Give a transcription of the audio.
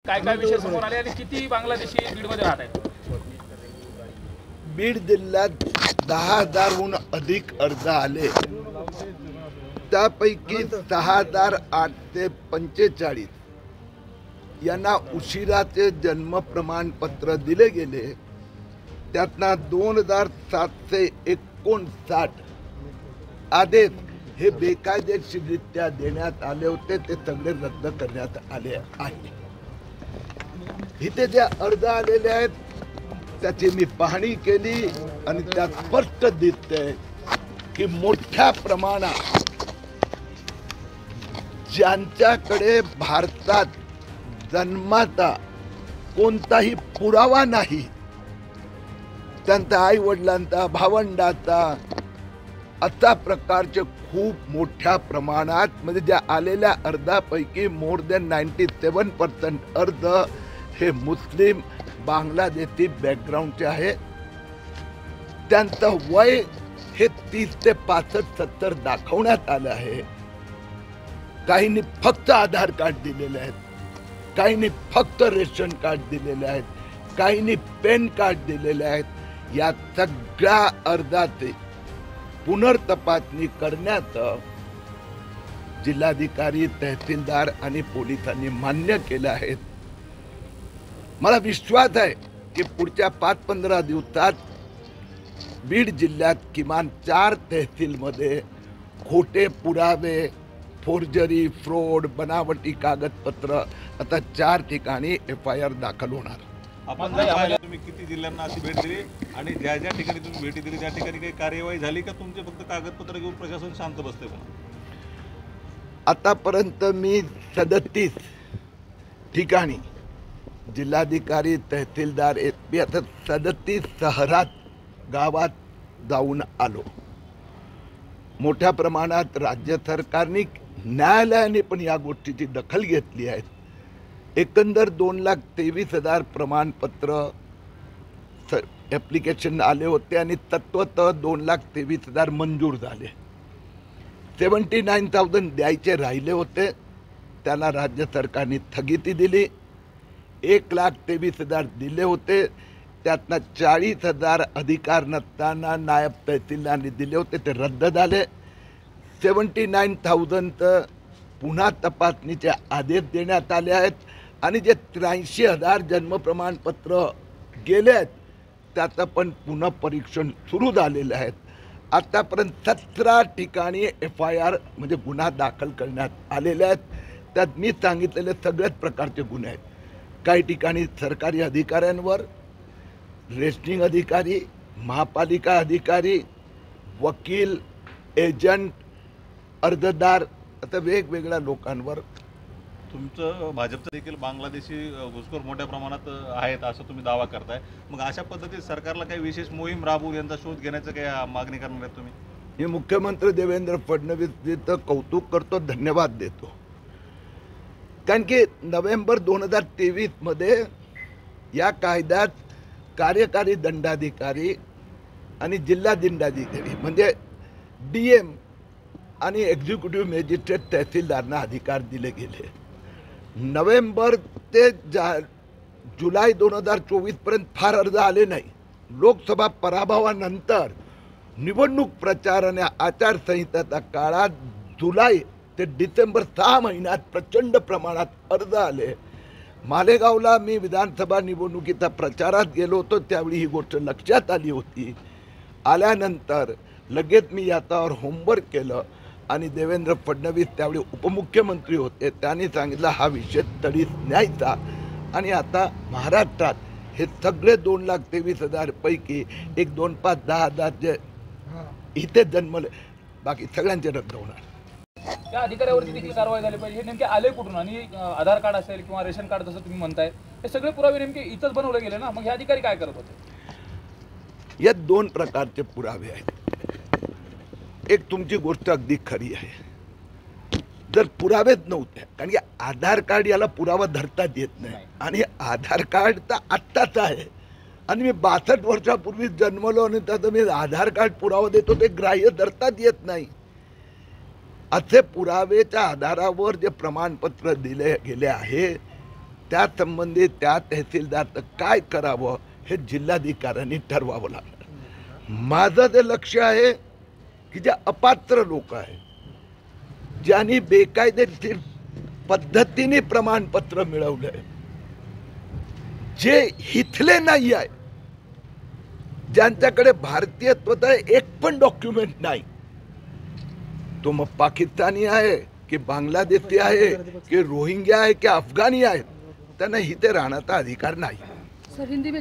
काय काय विषय समोर आले आणि किती बांगलादेशी बीडमध्ये राहत आहेत? बीड जिल्ह्यात 10,000हून अधिक अर्ज आले, त्यापैकी 6,845 यांना उशिराचे जन्म प्रमाणपत्र दिले गेले। त्यातना 2,759 आदेश हे बेकायदेशीररित्या देण्यात आले होते, ते सगळे रद्द करण्यात आले आहे। इथे जे अर्ज आलेले आहेत त्याची मी पाहणी केली आणि त्यात स्पष्ट दिसतंय की मोठ्या प्रमाणात ज्यांच्याकडे भारतात जन्माचा कोणताही पुरावा नाही, त्यांच्या आई वडिलांचा, भावंडाचा, अशा प्रकारचे खूप मोठ्या प्रमाणात, म्हणजे ज्या आलेल्या अर्जापैकी मोर दॅन 97% अर्ज हे मुस्लिम बांगलादेशी बॅकग्राऊंडचे आहे। त्यांचं वय हे 30 ते 65-70 दाखवण्यात आलं आहे। काहींनी फक्त आधार कार्ड दिलेले आहेत, काहींनी फक्त रेशन कार्ड दिलेले आहेत, काहींनी पॅन कार्ड दिलेले आहेत। या सगळ्या अर्जाचे पुनर्तपासणी करण्याचं जिल्हाधिकारी, तहसीलदार आणि पोलिसांनी मान्य केलं आहे। मला विश्वास आहे की पुढच्या 5-15 दिवसात बीड जिल्ह्यात किमान 4 तहसीलमध्ये खोटे पुरावे, फोर्जरी, फ्रॉड, बनावटी कागदपत्र आता 4 ठिकाणी FIR दाखल होणार। आपण तुम्ही किती जिल्ह्यांना अशी भेट दिली आणि ज्या ज्या ठिकाणी तुम्ही भेटी दिली त्या ठिकाणी काही कार्यवाही झाली का? तुमचे फक्त कागदपत्र घेऊन प्रशासन शांत बसते का? आतापर्यंत मी 37 ठिकाणी जिल्हाधिकारी, तहसीलदार, SP आता 37 शहरात, गावात जाऊन आलो। मोठ्या प्रमाणात राज्य सरकारने, न्यायालयाने पण या गोष्टीची दखल घेतली आहे। एकंदर 2,23,000 प्रमाणपत्र ॲप्लिकेशन आले होते आणि तत्वतः 2,23,000 मंजूर झाले। 79,000 द्यायचे राहिले होते, त्याला राज्य सरकारने स्थगिती दिली। 1,23,000 दिले होते, त्यातनं 40,000 अधिकार नसताना नायब तहसीलदारांनी दिले होते, ते रद्द झाले। 79,000 पुन्हा तपासणीचे आदेश देण्यात आले आहेत आणि जे 83,000 जन्म प्रमाणपत्र गेले आहेत त्याचं पण पुन्हा परीक्षण सुरू झालेलं आहे। आतापर्यंत 17 ठिकाणी FIR म्हणजे गुन्हा दाखल करण्यात आलेले आहेत। त्यात मी सांगितलेले सगळ्याच प्रकारचे गुन्हे आहेत। काही ठिकाणी सरकारी अधिकाऱ्यांवर, रेशनिंग अधिकारी, महापालिका अधिकारी, वकील, एजंट, अर्जदार, आता वेगवेगळ्या लोकांवर। तुमचं भाजपचं देखील बांगलादेशी घुसखोर मोठ्या प्रमाणात आहेत असं तुम्ही दावा करताय, मग अशा पद्धतीत सरकारला काही विशेष मोहीम राबवून यांचा शोध घेण्याचं काही मागणी करणार आहेत तुम्ही? हे मुख्यमंत्री देवेंद्र फडणवीसजीचं कौतुक करतो, धन्यवाद देतो। कारण की नोव्हेंबर 2023 मध्ये या कायद्यात कार्यकारी दंडाधिकारी आणि जिल्हा दंडाधिकारी म्हणजे DM आणि एक्झिक्युटिव्ह मॅजिस्ट्रेट तहसीलदारांना अधिकार दिले गेले। नोव्हेंबर ते जुलै 2024 पर्यंत फार अर्ज आले नाही। लोकसभा पराभवानंतर निवडणूक प्रचार आणि आचारसंहितेच्या काळात जुलै ते डिसेंबर 6 महिन्यात प्रचंड प्रमाणात अर्ज आले। मालेगावला मी विधानसभा निवडणुकीच्या प्रचारात गेलो होतो, त्यावेळी ही गोष्ट लक्षात आली होती। आल्यानंतर लगेच मी याच्यावर होमवर्क केलं आणि देवेंद्र फडणवीस त्यावेळी उपमुख्यमंत्री होते, त्यांनी सांगितलं हा विषय तडीस न्यायचा आणि आता महाराष्ट्रात हे सगळे 2,23,000 पैकी 1, 2, 5, 10,000 जे इथे जन्मले, बाकी सगळ्यांचे रद्द होणार। त्या अधिकाऱ्यावरती देखील कारवाई झाली पाहिजे। हे नेमके आले कुठून? आणि आधार कार्ड असेल किंवा रेशन कार्ड जसं तुम्ही म्हणताय, हे सगळे पुरावे नेमके इथंच बनवले गेले ना, मग हे अधिकारी काय करत होते? यात 2 प्रकारचे पुरावे आहेत। एक तुमची गोष्ट अगदी खरी आहे, जर पुरावेच नव्हते, कारण की आधार कार्ड याला पुरावा धरताच येत नाही आणि आधार कार्ड तर आत्ताच आहे आणि मी 62 वर्षापूर्वी जन्मलो आणि त्याचं मी आधार कार्ड पुरावा देतो, ते ग्राह्य धरताच येत नाही। असे पुरावेच्या आधारावर जे प्रमाणपत्र दिले गेले आहे त्या संबंधी त्या तहसीलदार काय करावं हे जिल्हाधिकाऱ्यांनी ठरवावं लागणार. माझं जे लक्ष आहे की जे अपात्र लोक आहेत, ज्यांनी बेकायदेशीर पद्धतीने प्रमाणपत्र मिळवलंय, जे इथले नाही आहे, ज्यांच्याकडे भारतीयत्वाचं एक पण डॉक्युमेंट नाही, तो मग पाकिस्तानी आहे की बांगलादेशी आहे की रोहिंग्या आहे की अफगाणी आहे, त्यांना इथे राहण्याचा अधिकार नाही. सर हिंदी में